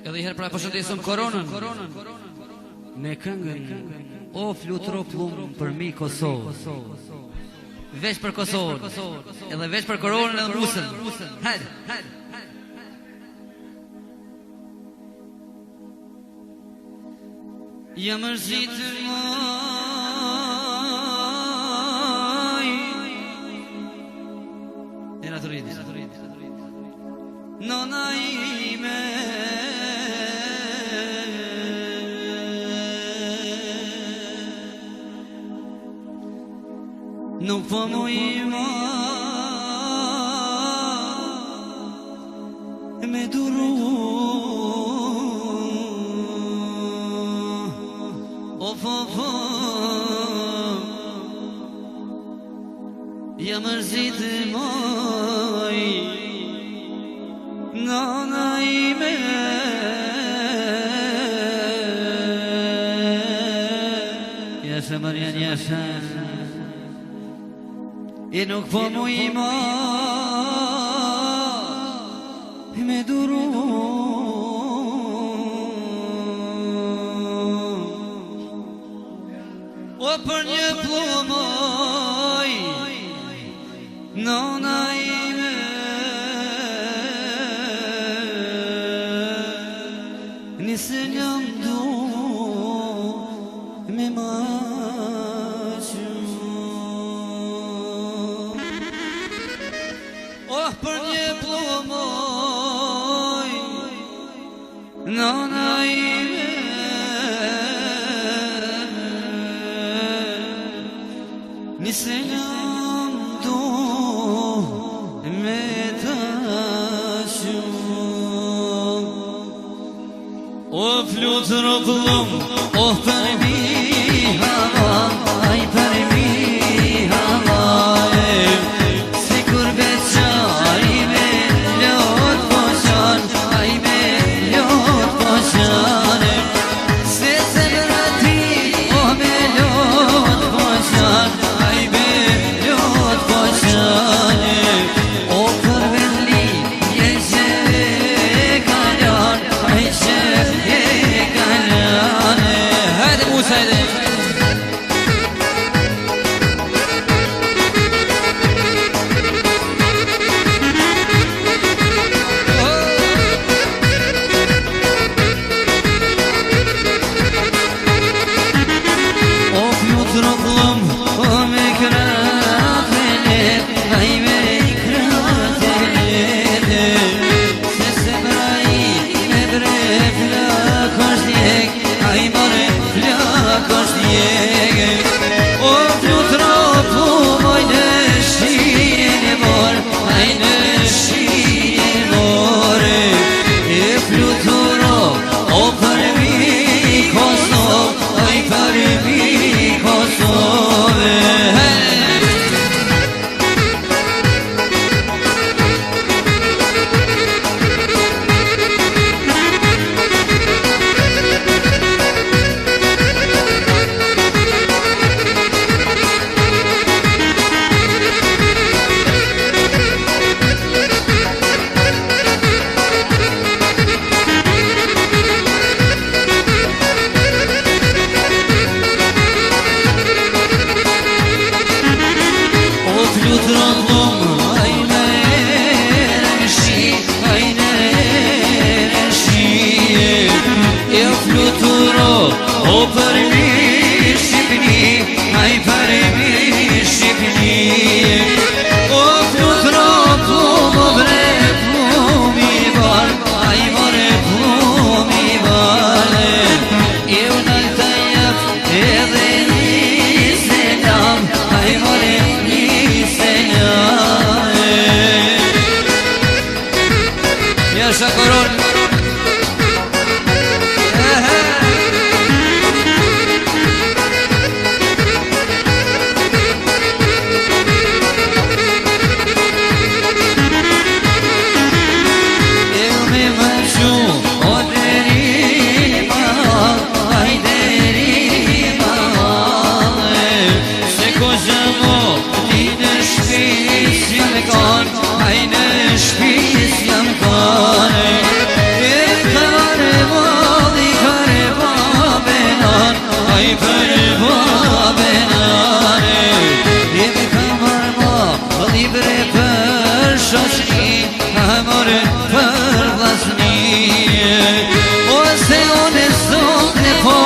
Edhe i herë pra përshëndesëm koronën. Me këngën O flutro plum për mi Kosovë. Veç për Kosovën. Edhe veç për koronën edhe musën. Hajde. Ja mërzitë moj Era të rritë Nona ime Nuk po mu ima Me duru Ja mërzitë moj Nona ime Jesë Marian jesë I nuk po mu ima Me duru O për një plumoj Nona ime Nisë njëm du Me maqë O për një plumoj Nona ime Nisë njëm du Me tashë O flutër o plum O për mi hava Aj për mi hava Si kur beqaj me lot poqan Aj me lot poqan Se se vrati O me lot poqan Aj me lot poqan O për venli Jeshe kaljan Aj shef kaljan Hajde Musa hajde O për mi Shqipni Aj për mi Shqipni O flutro plum O bre plumi bar Aj more plumi bar I unal të jep Edhe një selam Aj more një selam Jasha koron Aj në shpis jam kone babenare jemi kamar ma libre për shoqni amore për vlasni ose unë sot ne po